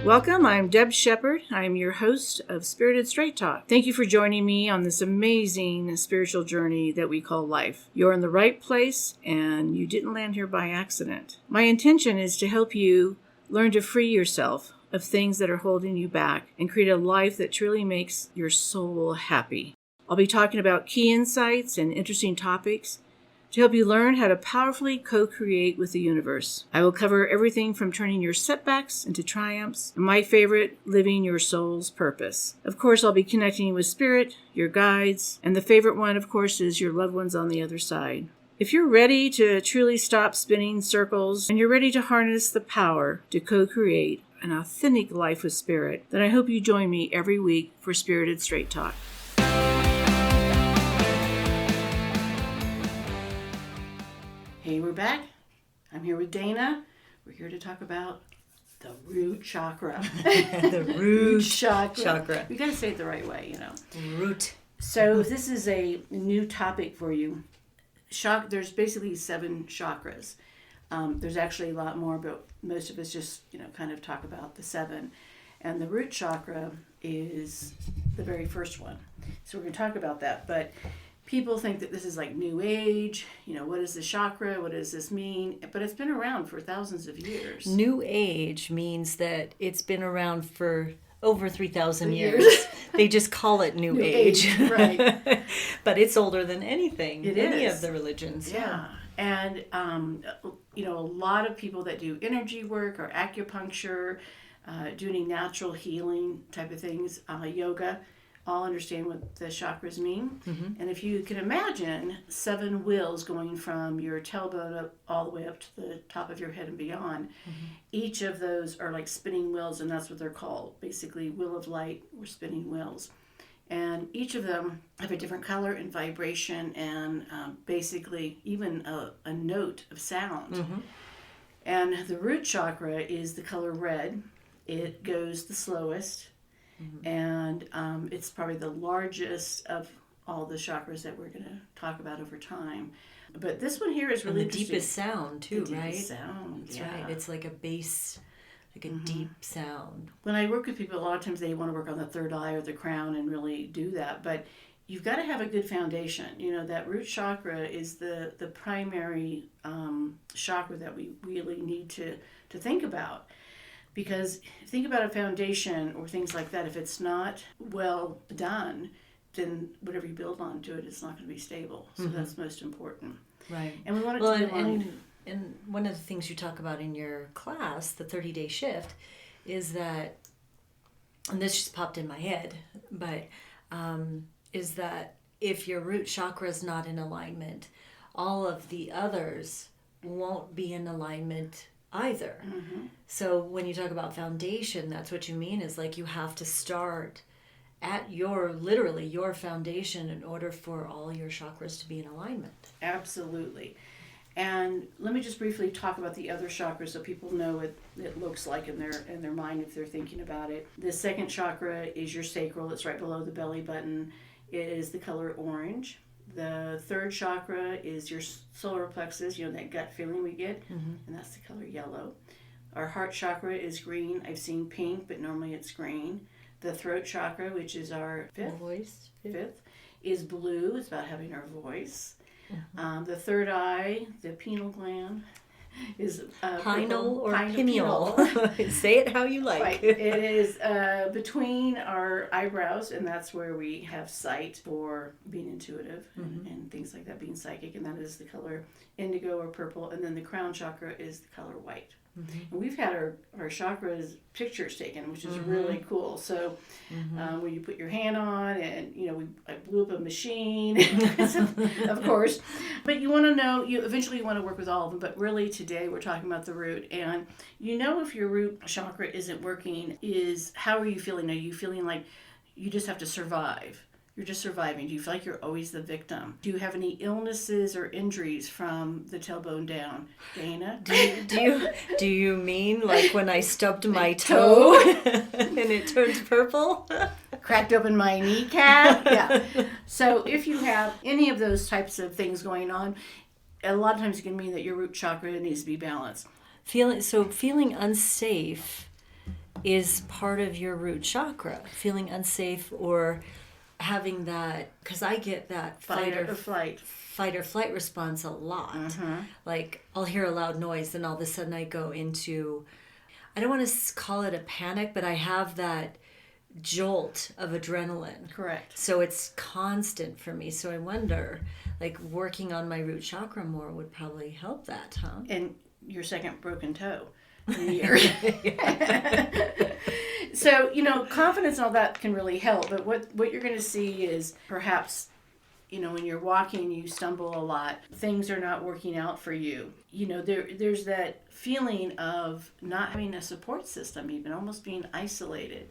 Welcome, I'm Deb Shepard. I'm your host of Spirited Straight Talk. Thank you for joining me on this amazing spiritual journey that we call life. You're in the right place and you didn't land here by accident. My intention is to help you learn to free yourself of things that are holding you back and create a life that truly makes your soul happy. I'll be talking about key insights and interesting topics to help you learn how to powerfully co-create with the universe. I will cover everything from turning your setbacks into triumphs, and my favorite, living your soul's purpose. Of course, I'll be connecting you with spirit, your guides, and the favorite one, of course, is your loved ones on the other side. If you're ready to truly stop spinning circles, and you're ready to harness the power to co-create an authentic life with spirit, then I hope you join me every week for Spirited Straight Talk. Hey, we're back. I'm here with Dana. We're here to talk about the root chakra. The root chakra. We got to say it the right way, you know. Root. So this is a new topic for you. There's basically 7 chakras. There's actually a lot more, but most of us just, kind of talk about the 7. And the root chakra is the very first one. So we're going to talk about that. But people think that this is like New Age. What is the chakra? What does this mean? But it's been around for thousands of years. New Age means that it's been around for over 3,000 years. They just call it New Age. Right. But it's older than anything. Any is. of the religions. Yeah. And, a lot of people that do energy work or acupuncture, doing natural healing type of things, yoga, all understand what the chakras mean. Mm-hmm. And if you can imagine 7 wheels going from your tailbone up all the way up to the top of your head and beyond, mm-hmm. Each of those are like spinning wheels, and that's what they're called, basically wheel of light or spinning wheels. And each of them have a different color and vibration and basically even a note of sound. Mm-hmm. And the root chakra is the color red. It goes the slowest. Mm-hmm. And it's probably the largest of all the chakras that we're going to talk about over time. But this one here is really and the deepest sound too, the right? Deepest sound, that's yeah. right. It's like a bass, like a mm-hmm. deep sound. When I work with people, a lot of times they want to work on the third eye or the crown and really do that. But you've got to have a good foundation. That root chakra is the primary chakra that we really need to think about. Because think about a foundation or things like that. If it's not well done, then whatever you build onto it is not going to be stable. So mm-hmm. that's most important. Right. And we want it to be aligned. And one of the things you talk about in your class, the 30-day shift, is that, and this just popped in my head, but is that if your root chakra is not in alignment, all of the others won't be in alignment either. Mm-hmm. So when you talk about foundation, that's what you mean, is like you have to start at literally your foundation in order for all your chakras to be in alignment. Absolutely. And let me just briefly talk about the other chakras so people know what it looks like in their mind if they're thinking about it. The second chakra is your sacral. It's right below the belly button. It is the color orange. The third chakra is your solar plexus, that gut feeling we get, mm-hmm. and that's the color yellow. Our heart chakra is green. I've seen pink, but normally it's green. The throat chakra, which is our fifth, is blue. It's about having our voice. Mm-hmm. The third eye, the pineal gland, is pineal or pineal. Say it how you like. Right. It is between our eyebrows, and that's where we have sight for being intuitive mm-hmm. and things like that, being psychic, and that is the color indigo or purple. And then the crown chakra is the color white. Mm-hmm. And we've had our chakras pictures taken, which is mm-hmm. really cool. So mm-hmm. Where you put your hand on, and I blew up a machine, of course. But you want to know, eventually you want to work with all of them. But really today we're talking about the root, and if your root chakra isn't working, is how are you feeling? Are you feeling like you just have to survive? You're just surviving. Do you feel like you're always the victim? Do you have any illnesses or injuries from the tailbone down? Dana? Do you mean like when I stubbed my toe and it turned purple? Cracked open my kneecap? Yeah. So if you have any of those types of things going on, a lot of times it can mean that your root chakra needs to be balanced. Feeling unsafe is part of your root chakra, feeling unsafe or having that, because I get that fight or flight response a lot. Like I'll hear a loud noise, then all of a sudden I go into, I don't want to call it a panic, but I have that jolt of adrenaline. Correct. So it's constant for me. So I wonder, like working on my root chakra more would probably help that, huh? And your second broken toe in the year. So, confidence and all that can really help. But what you're going to see is perhaps, when you're walking, you stumble a lot. Things are not working out for you. There's that feeling of not having a support system, even almost being isolated.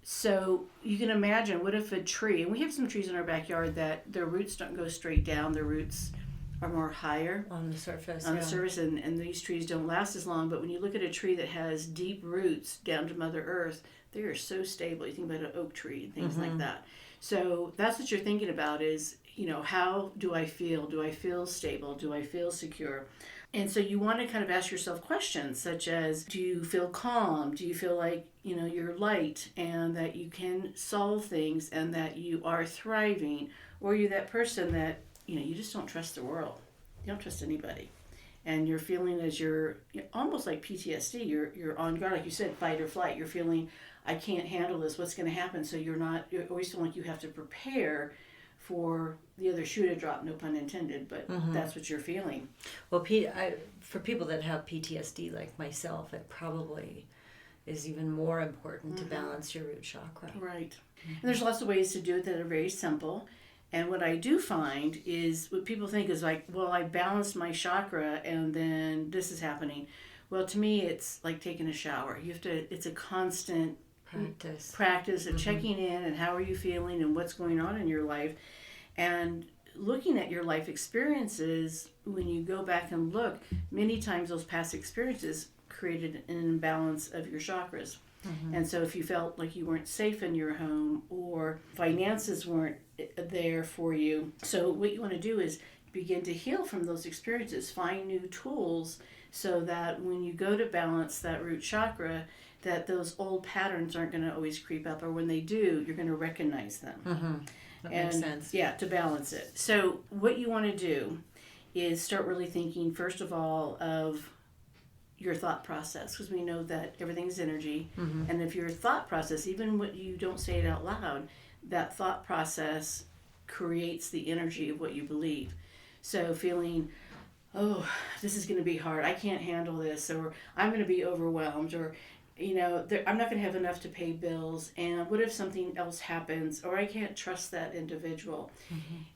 So you can imagine, what if a tree, and we have some trees in our backyard that their roots don't go straight down, their roots are more higher on the surface, and these trees don't last as long. But when you look at a tree that has deep roots down to Mother Earth, they are so stable. You think about an oak tree and things like that. So that's what you're thinking about is, how do I feel? Do I feel stable? Do I feel secure? And so you want to kind of ask yourself questions such as, do you feel calm? Do you feel like, you're light and that you can solve things and that you are thriving? Or you're that person that, you just don't trust the world. You don't trust anybody. And you're feeling as you're almost like PTSD. You're on guard, like you said, fight or flight. You're feeling, I can't handle this. What's going to happen? So you're always feeling like you have to prepare for the other shoe to drop, no pun intended, but that's what you're feeling. Well, for people that have PTSD like myself, it probably is even more important to balance your root chakra. Right. And there's lots of ways to do it that are very simple. And what I do find is what people think is like, well, I balanced my chakra and then this is happening. Well, to me, it's like taking a shower. It's a constant practice of checking in and how are you feeling and what's going on in your life. And looking at your life experiences, when you go back and look, many times those past experiences created an imbalance of your chakras. And so if you felt like you weren't safe in your home or finances weren't there for you, so what you want to do is begin to heal from those experiences, find new tools so that when you go to balance that root chakra, that those old patterns aren't going to always creep up, or when they do, you're going to recognize them. That makes sense. Yeah, to balance it. So what you want to do is start really thinking, first of all, of your thought process, because we know that everything's energy. And if your thought process, even when you don't say it out loud, that thought process creates the energy of what you believe. So feeling, oh, this is going to be hard, I can't handle this, or I'm going to be overwhelmed, or I'm not going to have enough to pay bills, and what if something else happens, or I can't trust that individual.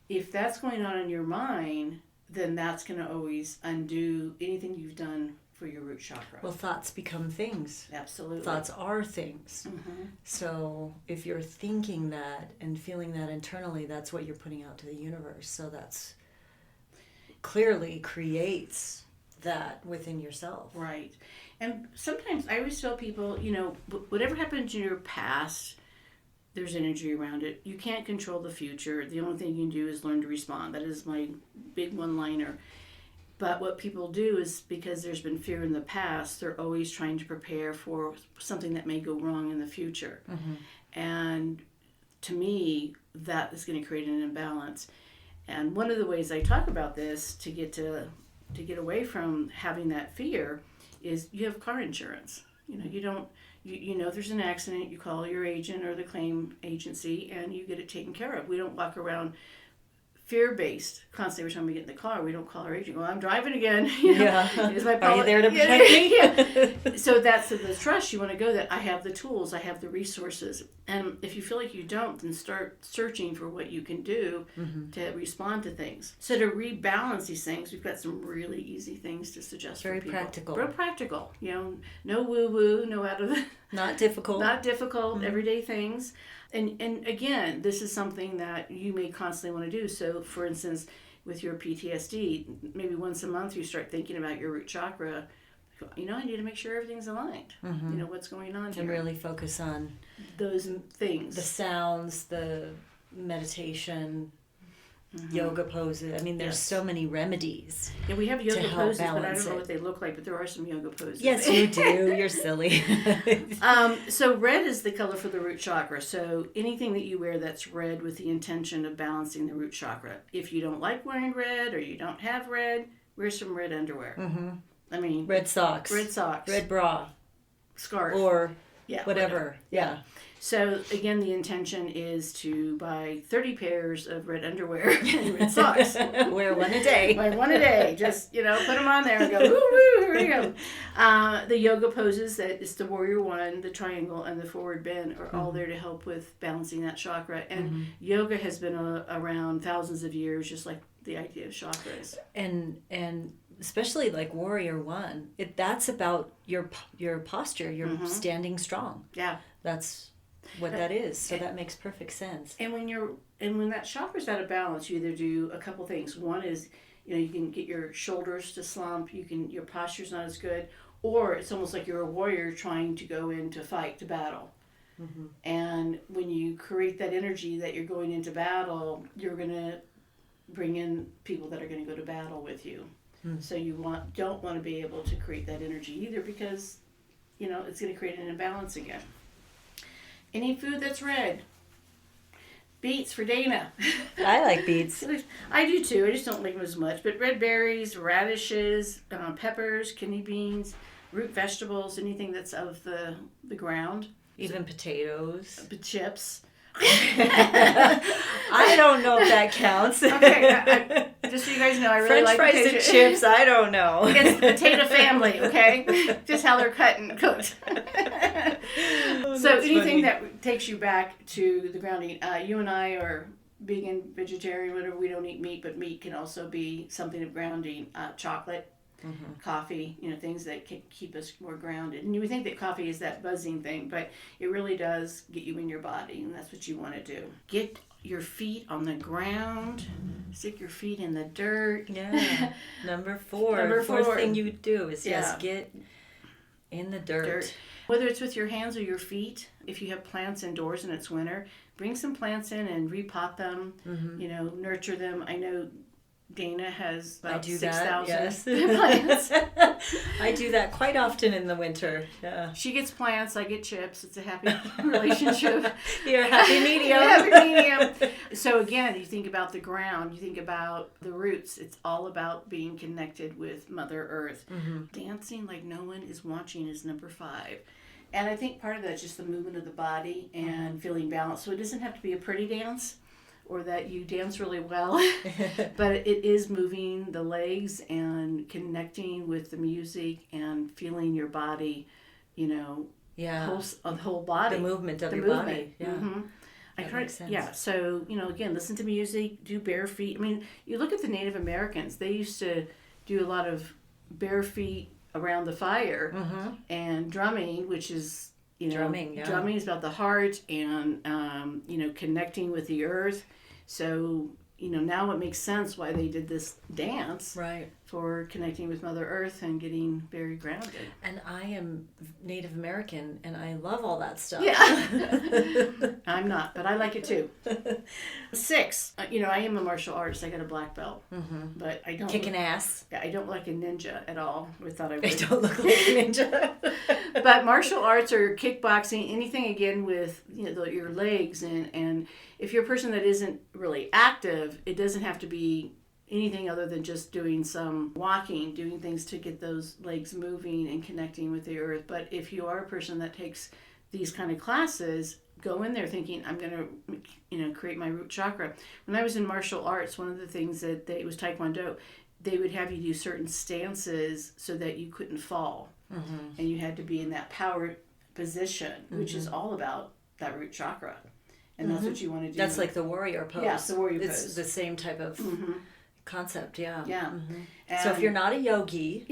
If that's going on in your mind, then that's going to always undo anything you've done for your root chakra. Well, thoughts become things. Absolutely. Thoughts are things. So if you're thinking that and feeling that internally, that's what you're putting out to the universe. So that's clearly creates that within yourself. Right. And sometimes I always tell people, whatever happened in your past, there's energy around it. You can't control the future. The only thing you can do is learn to respond. That is my big one-liner. But what people do is, because there's been fear in the past, they're always trying to prepare for something that may go wrong in the future. And to me, that is going to create an imbalance. And one of the ways I talk about this to get away from having that fear is you have car insurance. You know there's an accident, you call your agent or the claim agency and you get it taken care of. We don't walk around fear-based constantly. Every time we get in the car, we don't call our agent, well, I'm driving again. Is my Are you there to protect me? So that's the trust. You want to go that I have the tools, I have the resources. And if you feel like you don't, then start searching for what you can do to respond to things. So to rebalance these things, we've got some really easy things to suggest for people. Very practical. Real practical. No woo-woo, no out of the... Not difficult. Everyday things. And again, this is something that you may constantly want to do. So, for instance, with your PTSD, maybe once a month you start thinking about your root chakra. I need to make sure everything's aligned. What's going on here. And really focus on those things. The sounds, the meditation, yoga poses. I mean, there's so many remedies. Yeah, we have yoga poses, but I don't know it. what they look like, but there are some yoga poses. Yes, you do. You're silly. So red is the color for the root chakra. So anything that you wear that's red with the intention of balancing the root chakra. If you don't like wearing red or you don't have red, wear some red underwear. I mean, red socks. Red bra. Scarf. Or whatever. Yeah. So again, the intention is to buy 30 pairs of red underwear and red socks. Wear one a day. Buy one a day. Just, put them on there and go, woo, woo, here we go. The yoga poses, that is the warrior one, the triangle, and the forward bend are all there to help with balancing that chakra. And yoga has been around thousands of years, just like the idea of chakras. And especially like warrior one, that's about your posture. You're standing strong. Yeah. That's what that is. So that makes perfect sense. And when that chakra's out of balance, you either do a couple things. One is, you can get your shoulders to slump. Your posture's not as good, or it's almost like you're a warrior trying to go in to fight, to battle. And when you create that energy that you're going into battle, you're going to bring in people that are going to go to battle with you. So you don't want to be able to create that energy either, because it's going to create an imbalance again. Any food that's red. Beets for Dana. I like beets. I do too. I just don't like them as much. But red berries, radishes, peppers, kidney beans, root vegetables, anything that's of the ground. Even potatoes. Chips. I don't know if that counts. Okay, just so you guys know, I really French like fries and chips. I don't know. It's the potato family, okay? Just how they're cut and cooked. So anything that takes you back to the grounding. You and I are vegan, vegetarian, whatever. We don't eat meat, but meat can also be something of grounding. Chocolate. Coffee, things that can keep us more grounded. And you would think that coffee is that buzzing thing, but it really does get you in your body, and that's what you want to do. Get your feet on the ground, stick your feet in the dirt. Yeah. Number four. Fourth thing you would do is just get in the dirt. Whether it's with your hands or your feet, if you have plants indoors and it's winter, bring some plants in and repot them, nurture them. I know Dana has about 6,000 plants. I do that quite often in the winter. Yeah. She gets plants, I get chips. It's a happy relationship. You're a happy medium. Happy medium. So again, you think about the ground, you think about the roots. It's all about being connected with Mother Earth. Dancing like no one is watching is number 5. And I think part of that's just the movement of the body and feeling balanced. So it doesn't have to be a pretty dance, or that you dance really well, but it is moving the legs and connecting with the music and feeling your body, the whole body. The movement of your body. Yeah. That makes sense. Yeah, so, again, listen to music, do bare feet. I mean, you look at the Native Americans, they used to do a lot of bare feet around the fire and drumming, which is, drumming is about the heart and, connecting with the earth. So, now it makes sense why they did this dance. Right. For connecting with Mother Earth and getting very grounded. And I am Native American, and I love all that stuff. Yeah. I'm not, but I like it too. 6. I am a martial artist. I got a black belt. But I don't... Kicking ass. Yeah, I don't like a ninja at all. I thought I would. I don't look like a ninja. But martial arts or kickboxing, anything again with your legs. And if you're a person that isn't really active, it doesn't have to be anything other than just doing some walking, doing things to get those legs moving and connecting with the earth. But if you are a person that takes these kind of classes, go in there thinking, I'm going to, create my root chakra. When I was in martial arts, one of the things that it was Taekwondo, they would have you do certain stances so that you couldn't fall. And you had to be in that power position, which is all about that root chakra. And that's what you want to do. That's like the warrior pose. Yeah, the warrior pose. It's the same type of concept, yeah. Yeah. So if you're not a yogi,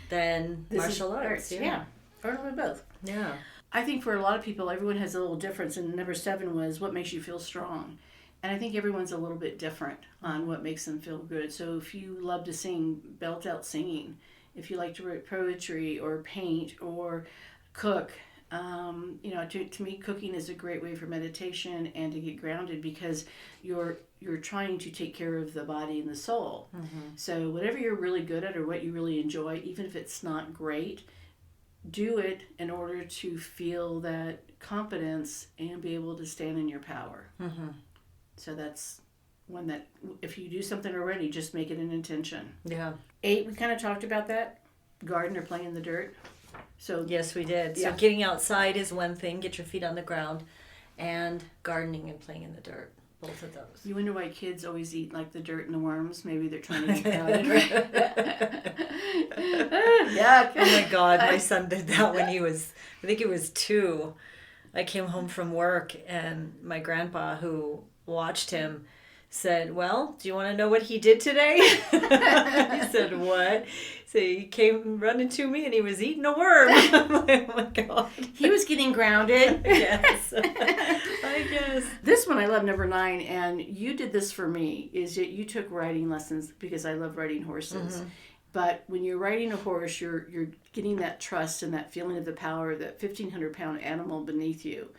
then martial arts. Yeah. Or both. Yeah. I think for a lot of people, everyone has a little difference. And number 7 was what makes you feel strong. And I think everyone's a little bit different on what makes them feel good. So if you love to sing, belt out singing. If you like to write poetry or paint or cook, To me, cooking is a great way for meditation and to get grounded because you're trying to take care of the body and the soul. So whatever you're really good at or what you really enjoy, even if it's not great, do it in order to feel that confidence and be able to stand in your power. So that's one that if you do something already, just make it an intention. Yeah. 8, we kind of talked about that. Garden or play in the dirt. So yes, we did. Yeah. So getting outside is one thing, get your feet on the ground, and gardening and playing in the dirt. Both of those. You wonder why kids always eat like the dirt and the worms. Maybe they're trying to get grounded, right? Yeah. Oh my God, my son did that when he was, I think he was 2. I came home from work and my grandpa, who watched him, said, well, do you want to know what he did today? He said, what? So he came running to me and he was eating a worm. I'm like, oh my God. He was getting grounded. Yes. I guess. This one I love, number 9, and you did this for me, is that you took riding lessons because I love riding horses. But when you're riding a horse, you're getting that trust and that feeling of the power of that 1,500-pound animal beneath you.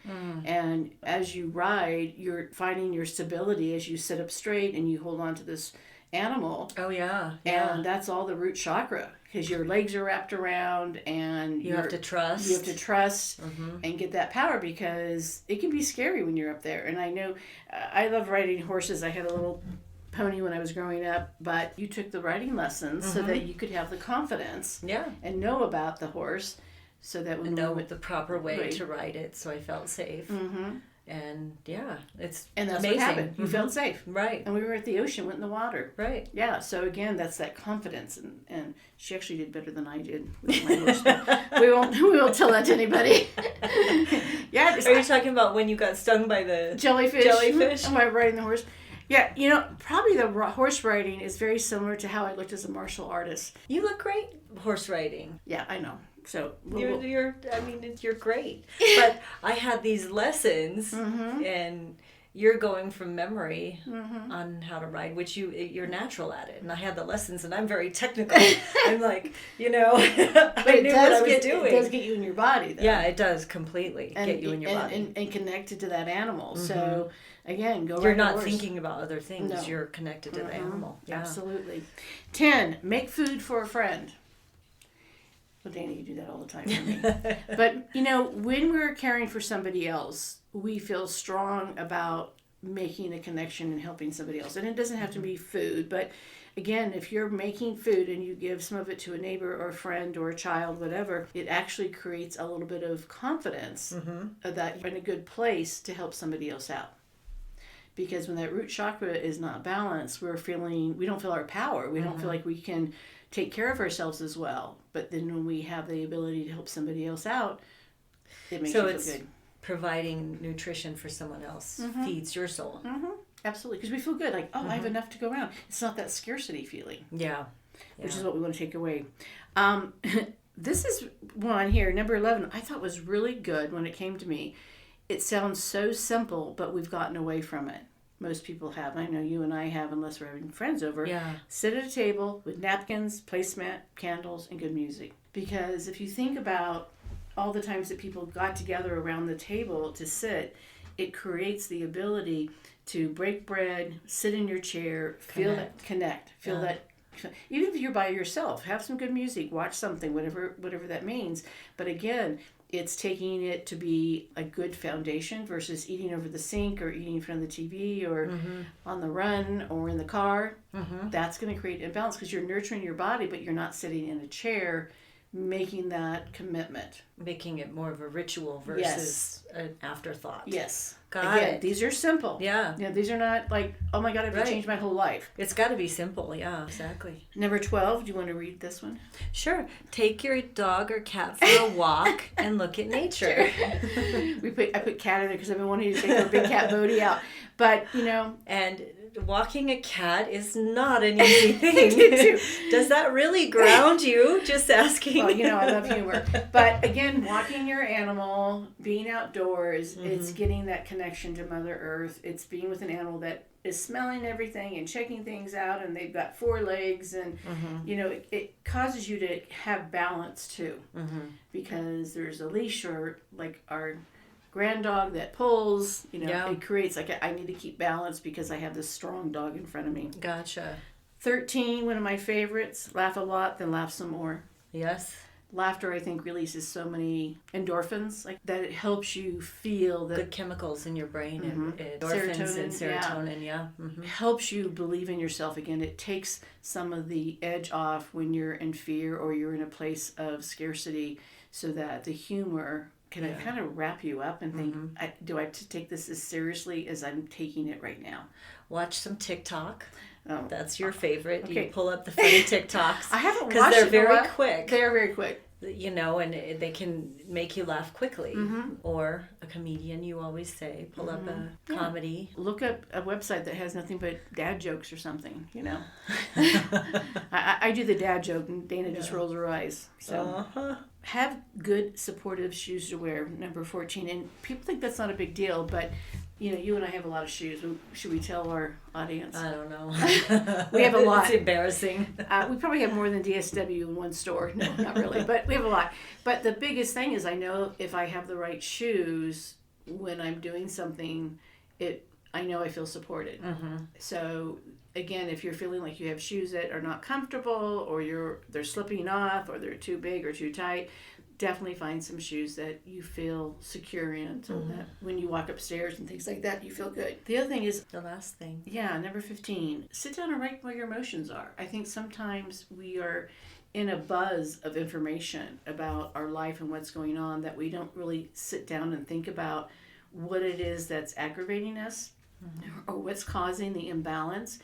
And as you ride, you're finding your stability as you sit up straight and you hold on to this animal. Oh, yeah. And that's all the root chakra because your legs are wrapped around and You have to trust. You have to trust and get that power because it can be scary when you're up there. And I know I love riding horses. I had a little pony when I was growing up, but you took the riding lessons so that you could have the confidence and know about the horse so that we know the proper way to ride it so I felt safe. And it's and that's amazing. what happened. You felt safe. Right. And we were at the ocean, went in the water. Right. Yeah. So again, that's that confidence and she actually did better than I did with my horse. we won't tell that to anybody. Yeah. Are you talking about when you got stung by the jellyfish? Jellyfish? Am I riding the horse? Yeah, probably the horse riding is very similar to how I looked as a martial artist. You look great horse riding. Yeah, I know. So you're great. But I had these lessons, and you're going from memory on how to ride, which you're natural at it. And I had the lessons, and I'm very technical. I'm like, I knew what I was doing. It does get you in your body, though. Yeah, it does completely get you in your body and connected to that animal. So. Again, You're not thinking about other things. No. You're connected to the animal. Yeah. Absolutely. 10, make food for a friend. Well, Dana, you do that all the time for me. But, when we're caring for somebody else, we feel strong about making a connection and helping somebody else. And it doesn't have to be food, but again, if you're making food and you give some of it to a neighbor or a friend or a child, whatever, it actually creates a little bit of confidence that you're in a good place to help somebody else out. Because when that root chakra is not balanced, we don't feel our power. We don't feel like we can take care of ourselves as well. But then when we have the ability to help somebody else out, it makes you feel good. Providing nutrition for someone else feeds your soul. Absolutely. Because we feel good. Like, I have enough to go around. It's not that scarcity feeling. Yeah. Which is what we want to take away. This is one here, number 11, I thought was really good when it came to me. It sounds so simple, but we've gotten away from it. Most people have. I know you and I have, unless we're having friends over. Yeah. Sit at a table with napkins, placemat, candles, and good music. Because if you think about all the times that people got together around the table to sit, it creates the ability to break bread, sit in your chair, feel that connect, feel that. Even if you're by yourself, have some good music, watch something, whatever that means. But again, it's taking it to be a good foundation versus eating over the sink or eating in front of the TV or on the run or in the car. That's going to create imbalance because you're nurturing your body, but you're not sitting in a chair making that commitment. Making it more of a ritual versus an afterthought. Yes. Got it. These are simple. Yeah. These are not like, oh my God, I have to change my whole life. It's got to be simple. Yeah, exactly. Number 12, do you want to read this one? Sure. Take your dog or cat for a walk and look at nature. I put cat in there because I've been wanting to take our big cat Bodie out. But, And walking a cat is not an easy thing. Does that really ground you? Just asking. Well, I love humor. But again, walking your animal, being outdoors, it's getting that connection to Mother Earth. It's being with an animal that is smelling everything and checking things out, and they've got 4 legs, and it causes you to have balance too, because there's a leash, or like our grand dog that pulls, it creates I need to keep balance because I have this strong dog in front of me. Gotcha. 13, one of my favorites, laugh a lot, then laugh some more. Yes. Laughter, I think, releases so many endorphins, that it helps you feel that... Good chemicals in your brain, and endorphins and serotonin, Helps you believe in yourself again. It takes some of the edge off when you're in fear or you're in a place of scarcity, so that the humor can kind of wrap you up and think, do I have to take this as seriously as I'm taking it right now? Watch some TikTok. Oh, that's your favorite. Okay. You pull up the funny TikToks. I haven't watched it. Because they're very quick. They're very quick. And they can make you laugh quickly. Or a comedian, you always say. Pull up a comedy. Look up a website that has nothing but dad jokes or something, I do the dad joke, and Dana just rolls her eyes. So have good supportive shoes to wear, number 14. And people think that's not a big deal, but... you and I have a lot of shoes. Should we tell our audience? I don't know. We have a lot. It's embarrassing. We probably have more than DSW in one store. No, not really. But we have a lot. But the biggest thing is I know if I have the right shoes when I'm doing something, I know I feel supported. So, again, if you're feeling like you have shoes that are not comfortable, or they're slipping off, or they're too big or too tight, definitely find some shoes that you feel secure in, so that when you walk upstairs and things like that, you feel good. The other thing is... The last thing. Yeah, number 15. Sit down and write what your emotions are. I think sometimes we are in a buzz of information about our life and what's going on that we don't really sit down and think about what it is that's aggravating us or what's causing the imbalance.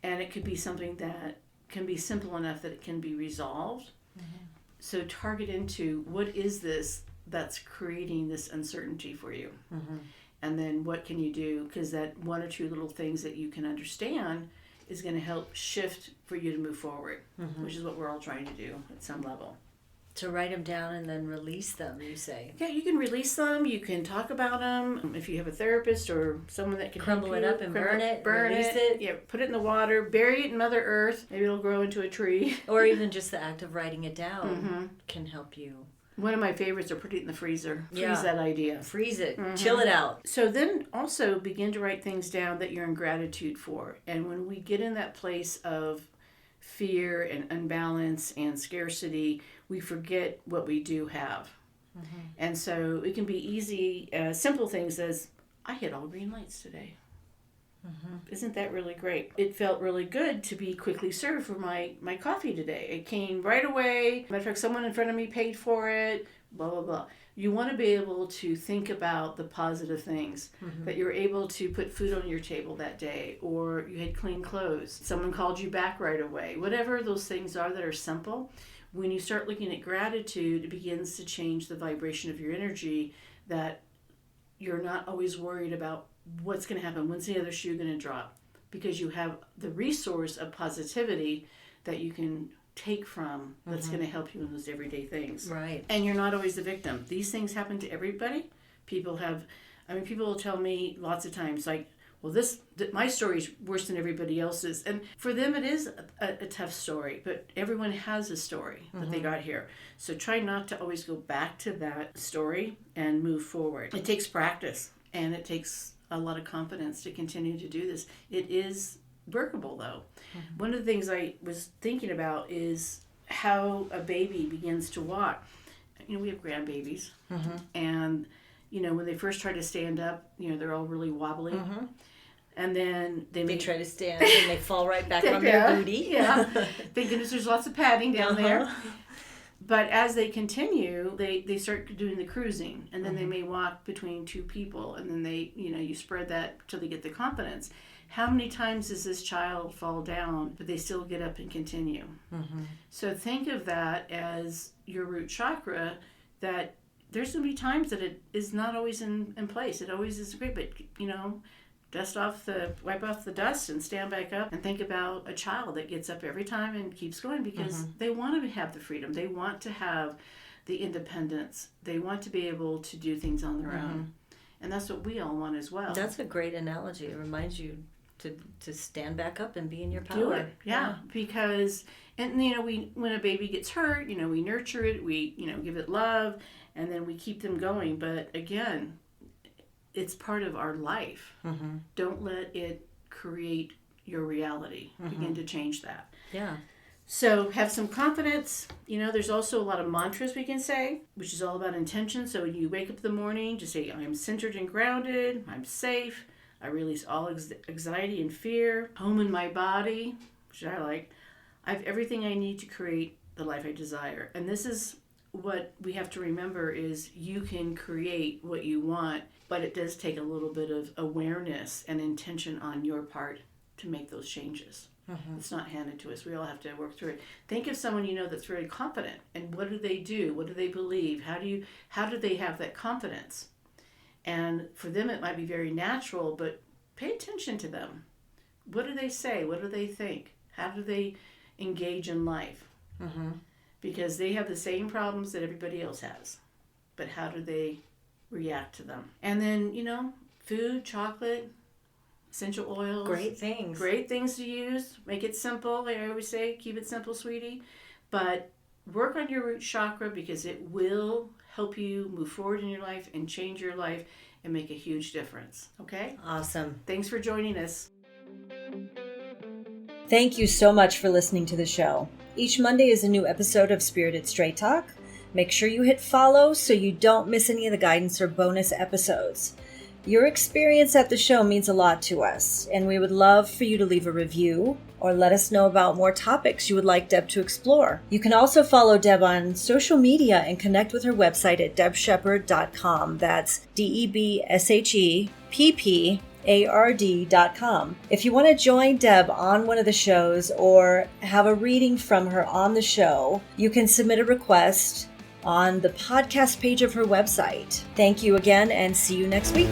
And it could be something that can be simple enough that it can be resolved. So target into what is this that's creating this uncertainty for you? And then what can you do? Because that 1 or 2 little things that you can understand is going to help shift for you to move forward, which is what we're all trying to do at some level. To write them down and then release them, you say? Yeah, you can release them. You can talk about them. If you have a therapist or someone that can crumble help it up and burn release it. Yeah, put it in the water, bury it in Mother Earth. Maybe it'll grow into a tree. Or even just the act of writing it down can help you. One of my favorites are put it in the freezer. Freeze that idea. Freeze it. Chill it out. So then also begin to write things down that you're in gratitude for. And when we get in that place of fear and unbalance and scarcity, we forget what we do have. And so it can be easy, simple things as, I hit all green lights today. Isn't that really great? It felt really good to be quickly served for my coffee today. It came right away. Matter of fact, someone in front of me paid for it, blah, blah, blah. You want to be able to think about the positive things, that you're able to put food on your table that day, or you had clean clothes, someone called you back right away. Whatever those things are that are simple, when you start looking at gratitude, it begins to change the vibration of your energy, that you're not always worried about what's going to happen, when's the other shoe going to drop, because you have the resource of positivity that you can take from that's going to help you in those everyday things. Right. And you're not always the victim. These things happen to everybody. People will tell me lots of times, like, well, my story is worse than everybody else's. And for them, it is a tough story, but everyone has a story that they got here. So try not to always go back to that story and move forward. It takes practice, and it takes a lot of confidence to continue to do this. It is workable, though. One of the things I was thinking about is how a baby begins to walk. We have grandbabies, and when they first try to stand up, they're all really wobbly. And then they try to stand and they fall right back on their booty. Yeah. Thank goodness there's lots of padding down there. But as they continue, they start doing the cruising, and then they may walk between 2 people, and then you spread that till they get the confidence. How many times does this child fall down, but they still get up and continue? So think of that as your root chakra, that there's going to be times that it is not always in place. It always is great, but, wipe off the dust and stand back up and think about a child that gets up every time and keeps going because they want to have the freedom. They want to have the independence. They want to be able to do things on their own. And that's what we all want as well. That's a great analogy. It reminds you to stand back up and be in your power. Do it. Yeah. Because, and when a baby gets hurt, we nurture it, we, give it love, and then we keep them going. But again, it's part of our life. Don't let it create your reality. Begin to change that. Yeah. So have some confidence. There's also a lot of mantras we can say, which is all about intention. So when you wake up in the morning, just say, I'm centered and grounded. I'm safe. I release all anxiety and fear. Home in my body, which I like. I have everything I need to create the life I desire. And this is what we have to remember is you can create what you want, but it does take a little bit of awareness and intention on your part to make those changes. It's not handed to us. We all have to work through it. Think of someone that's very confident, and what do they do? What do they believe? How do they have that confidence? And for them it might be very natural, but pay attention to them. What do they say? What do they think? How do they engage in life? Because they have the same problems that everybody else has. But how do they react to them? And then, food, chocolate, essential oils. Great things. Great things to use. Make it simple. Like I always say, keep it simple, sweetie. But work on your root chakra because it will help you move forward in your life and change your life and make a huge difference. Okay? Awesome. Thanks for joining us. Thank you so much for listening to the show. Each Monday is a new episode of Spirited Straight Talk. Make sure you hit follow so you don't miss any of the guidance or bonus episodes. Your experience at the show means a lot to us, and we would love for you to leave a review or let us know about more topics you would like Deb to explore. You can also follow Deb on social media and connect with her website at debshepherd.com. That's DEBSHEPPARD.com. If you want to join Deb on one of the shows or have a reading from her on the show, you can submit a request on the podcast page of her website. Thank you again and see you next week.